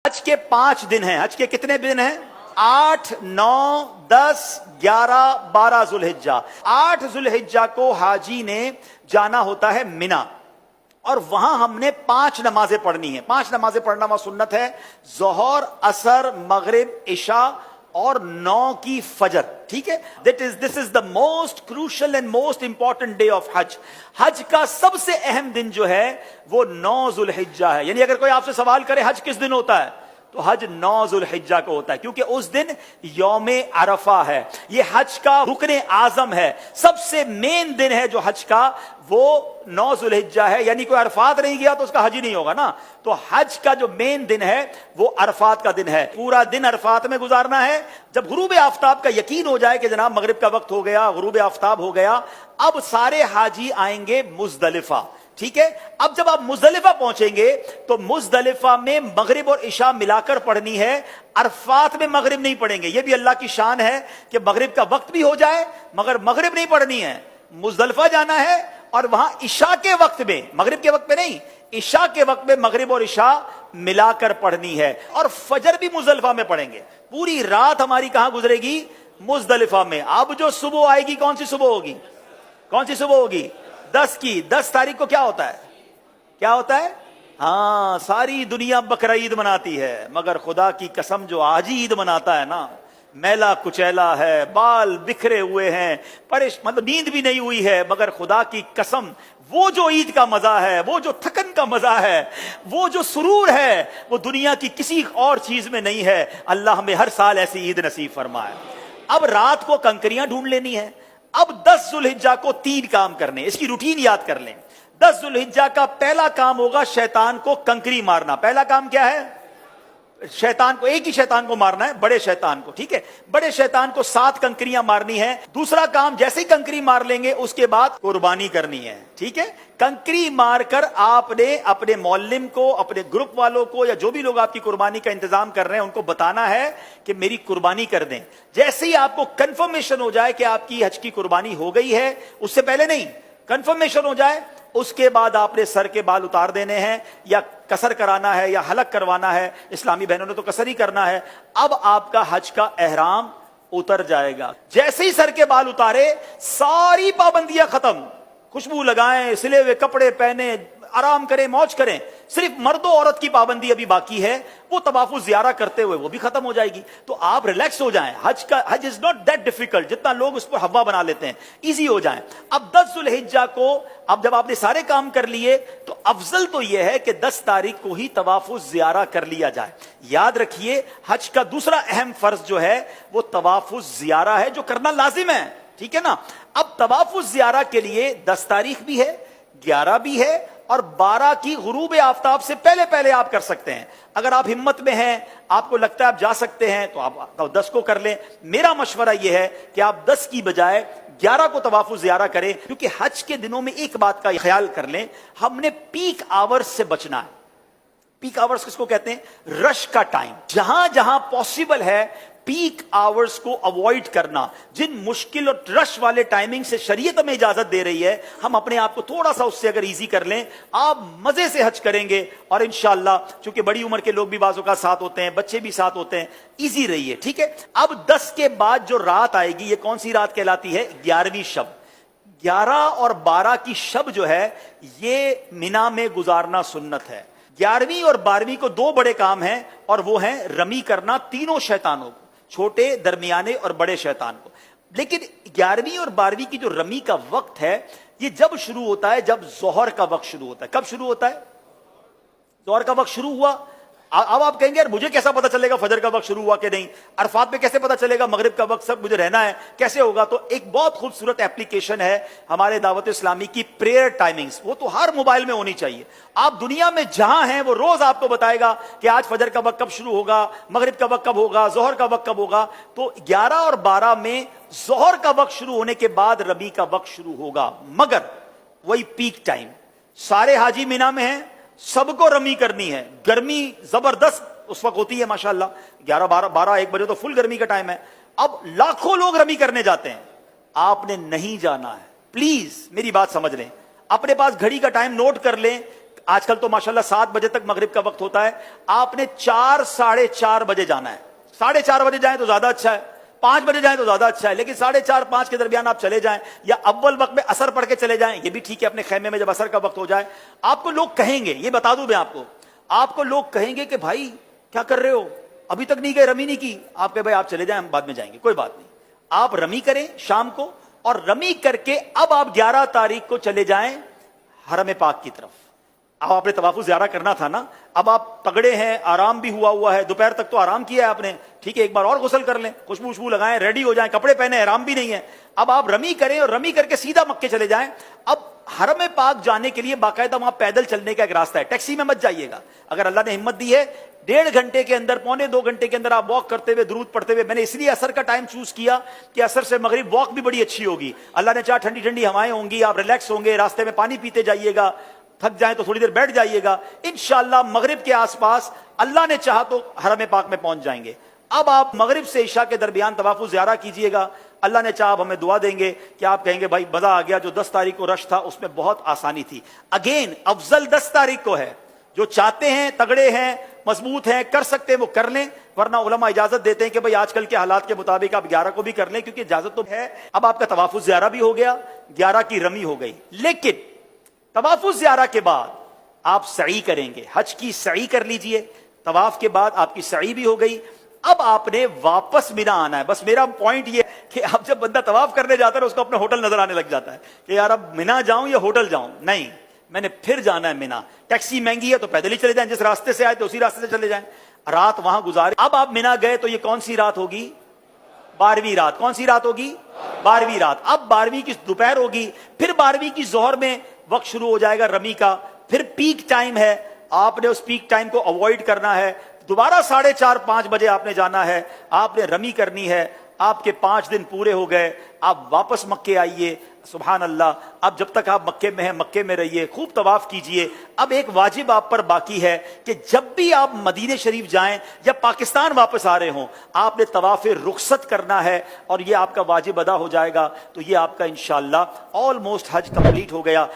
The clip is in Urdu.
حج کے 5 دن ہیں. حج کے کتنے دن ہیں؟ 8, 9, 10, 11, 12 ذوالحجہ. 8 ذوالحجہ کو حاجی نے جانا ہوتا ہے مینا، اور وہاں ہم نے 5 نمازیں پڑھنی ہیں. 5 نمازیں پڑھنا وہاں سنت ہے: ظہر، عصر، مغرب، عشاء اور 9 کی فجر. ٹھیک ہے، this is the most crucial and most important day of حج. حج کا سب سے اہم دن جو ہے وہ 9 ذوالحجہ ہے. یعنی اگر کوئی آپ سے سوال کرے حج کس دن ہوتا ہے، تو حج 9 ذوالحجہ کو ہوتا ہے، کیونکہ اس دن یوم عرفہ ہے. یہ حج کا رکن اعظم ہے، سب سے مین دن ہے جو حج کا، وہ 9 ذوالحجہ ہے. یعنی کوئی عرفات نہیں گیا تو اس کا حج ہی نہیں ہوگا نا. تو حج کا جو مین دن ہے وہ عرفات کا دن ہے. پورا دن عرفات میں گزارنا ہے. جب غروب آفتاب کا یقین ہو جائے کہ جناب مغرب کا وقت ہو گیا، غروب آفتاب ہو گیا، اب سارے حاجی آئیں گے مزدلفہ. ٹھیک ہے، اب جب آپ مزدلفہ پہنچیں گے تو مزدلفہ میں مغرب اور عشاء ملا کر پڑھنی ہے. عرفات میں مغرب نہیں پڑھیں گے. یہ بھی اللہ کی شان ہے کہ مغرب کا وقت بھی ہو جائے مگر مغرب نہیں پڑھنی ہے. مزدلفہ جانا ہے اور وہاں عشاء کے وقت میں، مغرب کے وقت میں نہیں، عشاء کے وقت میں مغرب اور عشاء ملا کر پڑھنی ہے. اور فجر بھی مزدلفہ میں پڑھیں گے. پوری رات ہماری کہاں گزرے گی؟ مزدلفہ میں. اب جو صبح آئے گی کون سی صبح ہوگی؟ کون سی صبح ہوگی؟ 10 کی. 10 تاریخ کو کیا ہوتا ہے؟ کیا ہوتا ہے؟ ہاں، ساری دنیا بقرعید مناتی ہے مگر خدا کی قسم جو آج ہی عید مناتا ہے نا، میلا کچیلا ہے، بال بکھرے ہوئے ہیں، مطلب نیند بھی نہیں ہوئی ہے، مگر خدا کی قسم وہ جو عید کا مزہ ہے، وہ جو تھکن کا مزہ ہے، وہ جو سرور ہے، وہ دنیا کی کسی اور چیز میں نہیں ہے. اللہ ہمیں ہر سال ایسی عید نصیب فرمائے. اب رات کو کنکریاں ڈھونڈ لینی ہے. اب 10 ذوالحجہ کو 3 کام کرنے، اس کی روٹین یاد کر لیں. 10 ذوالحجہ کا پہلا کام ہوگا شیطان کو کنکری مارنا. پہلا کام کیا ہے؟ شیطان کو، ایک ہی شیطان کو مارنا ہے، بڑے شیطان کو. ٹھیک ہے، بڑے شیطان کو 7 کنکریاں مارنی ہے. دوسرا کام، جیسے ہی کنکری مار لیں گے اس کے بعد قربانی کرنی ہے. ٹھیک ہے، کنکری مار کر آپ نے اپنے معلم کو، اپنے گروپ والوں کو، یا جو بھی لوگ آپ کی قربانی کا انتظام کر رہے ہیں ان کو بتانا ہے کہ میری قربانی کر دیں. جیسے ہی آپ کو کنفرمیشن ہو جائے کہ آپ کی حج کی قربانی ہو گئی ہے، اس سے پہلے نہیں، کنفرمیشن ہو جائے، اس کے بعد آپ نے سر کے بال اتار دینے ہیں، یا قصر کرانا ہے یا حلق کروانا ہے. اسلامی بہنوں نے تو قصر ہی کرنا ہے. اب آپ کا حج کا احرام اتر جائے گا. جیسے ہی سر کے بال اتارے، ساری پابندیاں ختم. خوشبو لگائیں، سلے ہوئے کپڑے پہنے، آرام کریں، موج کریں. صرف مرد و عورت کی پابندی ابھی باقی ہے، وہ طواف الزیارہ کرتے ہوئے وہ بھی ختم ہو جائے گی. تو آپ ریلیکس ہو جائیں. حج از ناٹ دیٹ ڈیفیکلٹ جتنا لوگ اس کو ہوا بنا لیتے ہیں. ایزی ہو جائیں. اب 10 ذوالحجہ کو، اب جب آپ نے سارے کام کر لیے تو افضل تو یہ ہے کہ 10 تاریخ کو ہی طواف الزیارہ کر لیا جائے. یاد رکھیے، حج کا دوسرا اہم فرض جو ہے وہ طواف الزیارہ ہے، جو کرنا لازم ہے. ٹھیک ہے نا. اب طواف الزیارہ کے لیے 10 تاریخ بھی ہے، 11 بھی ہے، اور 12 کی غروب آفتاب سے پہلے پہلے آپ کر سکتے ہیں. اگر آپ ہمت میں ہیں، آپ کو لگتا ہے آپ جا سکتے ہیں، تو آپ 10 کو کر لیں. میرا مشورہ یہ ہے کہ آپ 10 کی بجائے 11 کو طواف الزیارہ کریں، کیونکہ حج کے دنوں میں ایک بات کا خیال کر لیں، ہم نے پیک آورز سے بچنا ہے. پیک آورز کس کو کہتے ہیں؟ رش کا ٹائم. جہاں جہاں پاسبل ہے پیک آورز کو اوائڈ کرنا. جن مشکل اور رش والے ٹائمنگ سے شریعت ہمیں اجازت دے رہی ہے، ہم اپنے آپ کو تھوڑا سا اس سے اگر ایزی کر لیں، آپ مزے سے حج کریں گے. اور انشاءاللہ چونکہ بڑی عمر کے لوگ بھی بعض اوقات ساتھ ہوتے ہیں، بچے بھی ساتھ ہوتے ہیں، ایزی رہیے. ٹھیک ہے. اب 10 کے بعد جو رات آئے گی، یہ کون سی رات کہلاتی ہے؟ 11ویں شب. 11 اور 12 کی شب جو ہے یہ مینا میں گزارنا سنت ہے. 11ویں اور 12ویں کو 2 بڑے کام ہیں، اور وہ ہیں رمی کرنا تینوں شیطانوں کو، چھوٹے، درمیانے اور بڑے شیطان کو. لیکن 11ویں اور 12ویں کی جو رمی کا وقت ہے یہ جب شروع ہوتا ہے؟ جب ظہر کا وقت شروع ہوتا ہے. کب شروع ہوتا ہے؟ ظہر کا وقت شروع ہوا. اب آپ کہیں گے یار مجھے کیسا پتا چلے گا فجر کا وقت شروع ہوا کہ نہیں؟ عرفات میں کیسے پتا چلے گا مغرب کا وقت سب مجھے رہنا ہے کیسے ہوگا؟ تو ایک بہت خوبصورت ایپلیکیشن ہے ہمارے دعوت اسلامی کی، پریئر ٹائمنگز. وہ تو ہر موبائل میں ہونی چاہیے. آپ دنیا میں جہاں ہیں وہ روز آپ کو بتائے گا کہ آج فجر کا وقت کب شروع ہوگا، مغرب کا وقت کب ہوگا، ظہر کا وقت کب ہوگا. تو 11 اور 12 میں ظہر کا وقت شروع ہونے کے بعد رمی کا وقت شروع ہوگا. مگر وہی پیک ٹائم، سارے حاجی مینا میں ہیں، سب کو رمی کرنی ہے. گرمی زبردست اس وقت ہوتی ہے ماشاءاللہ، 11 12 1 بجے تو فل گرمی کا ٹائم ہے. اب لاکھوں لوگ رمی کرنے جاتے ہیں، آپ نے نہیں جانا ہے. پلیز میری بات سمجھ لیں، اپنے پاس گھڑی کا ٹائم نوٹ کر لیں. آج کل تو ماشاءاللہ 7 بجے تک مغرب کا وقت ہوتا ہے، آپ نے 4 ساڑھے 4 بجے جانا ہے. 4:30 بجے جائیں تو زیادہ اچھا ہے، 5 بجے جائیں تو زیادہ اچھا ہے، لیکن 4:30 5 کے درمیان آپ چلے جائیں، یا اول وقت میں عصر پڑھ کے چلے جائیں، یہ بھی ٹھیک ہے. اپنے خیمے میں جب عصر کا وقت ہو جائے، آپ کو لوگ کہیں گے، یہ بتا دوں میں آپ کو لوگ کہیں گے کہ بھائی کیا کر رہے ہو، ابھی تک نہیں گئے، رمی نہیں کی. آپ کہ بھائی آپ چلے جائیں، ہم بعد میں جائیں گے، کوئی بات نہیں. آپ رمی کریں شام کو، اور رمی کر کے اب آپ 11 تاریخ کو چلے جائیں حرم پاک کی طرف. اب آپ نے طواف زیارہ کرنا تھا نا، اب آپ تگڑے ہیں، آرام بھی ہوا ہے، دوپہر تک تو آرام کیا ہے آپ نے، ٹھیک ہے، ایک بار اور غسل کر لیں، خوشبو لگائیں، ریڈی ہو جائیں، کپڑے پہنے، آرام بھی نہیں ہے. اب آپ رمی کریں اور رمی کر کے سیدھا مکے چلے جائیں. اب حرم پاک جانے کے لیے باقاعدہ وہاں پیدل چلنے کا ایک راستہ ہے، ٹیکسی میں مت جائیے گا. اگر اللہ نے ہمت دی ہے 1.5 گھنٹے کے اندر، 1.25 گھنٹے کے اندر آپ واک کرتے ہوئے، درود پڑھتے ہوئے. میں نے اس لیے عصر کا ٹائم چوز کیا کہ عصر سے مغرب واک بھی بڑی اچھی ہوگی. اللہ نے چاہا ٹھنڈی ٹھنڈی ہوائیں ہوں گی، آپ ریلیکس ہوں گے، راستے میں پانی پیتے جائیے گا، تھک جائیں تو تھوڑی دیر بیٹھ جائیے گا. انشاءاللہ مغرب کے آس پاس اللہ نے چاہا تو حرم پاک میں پہنچ جائیں گے. اب آپ مغرب سے عشاء کے درمیان طواف زیارہ کیجئے گا. اللہ نے چاہا ہمیں دعا دیں گے کہ آپ کہیں گے بھائی مزہ آ گیا، جو 10 تاریخ کو رش تھا اس میں بہت آسانی تھی. اگین افضل 10 تاریخ کو ہے. جو چاہتے ہیں، تگڑے ہیں، مضبوط ہیں، کر سکتے ہیں وہ کر لیں، ورنہ علماء اجازت دیتے ہیں کہ بھئی آج کل کے حالات کے مطابق آپ 11 کو بھی کر لیں، کیونکہ اجازت تو ہے. اب آپ کا طواف زیارہ بھی ہو گیا، 11 کی رمی ہو گئی. لیکن طواف زیارہ کے بعد آپ سعی کریں گے، حج کی سعی کر لیجئے. طواف کے بعد آپ کی سعی بھی ہو گئی. اب آپ نے واپس مینا آنا ہے. بس میرا پوائنٹ یہ کہ اب جب بندہ طواف کرنے جاتا ہے اس کو اپنے ہوٹل نظر آنے لگ جاتا ہے کہ یار اب مینا جاؤں یا ہوٹل جاؤں. نہیں، میں نے پھر جانا ہے مینا. ٹیکسی مہنگی ہے تو پیدل ہی چلے جائیں، جس راستے سے آئے تو اسی راستے سے چلے جائیں، رات وہاں گزارے. اب آپ مینا گئے تو یہ کون سی رات ہوگی؟ 12ویں رات. کون سی رات ہوگی؟ 12ویں رات. اب 12ویں کی دوپہر ہوگی، پھر 12ویں کی ظہر میں وقت شروع ہو جائے گا رمی کا. پھر پیک ٹائم ہے، آپ نے اس پیک ٹائم کو اوائڈ کرنا ہے. دوبارہ 4:30 5 بجے آپ نے جانا ہے، آپ نے رمی کرنی ہے. آپ کے 5 دن پورے ہو گئے، آپ واپس مکے آئیے. سبحان اللہ. اب جب تک آپ مکے میں ہیں مکے میں رہیے، خوب طواف کیجئے. اب ایک واجب آپ پر باقی ہے کہ جب بھی آپ مدینہ شریف جائیں یا پاکستان واپس آ رہے ہوں، آپ نے طواف رخصت کرنا ہے، اور یہ آپ کا واجب ادا ہو جائے گا. تو یہ آپ کا انشاءاللہ آلموسٹ حج کمپلیٹ ہو گیا.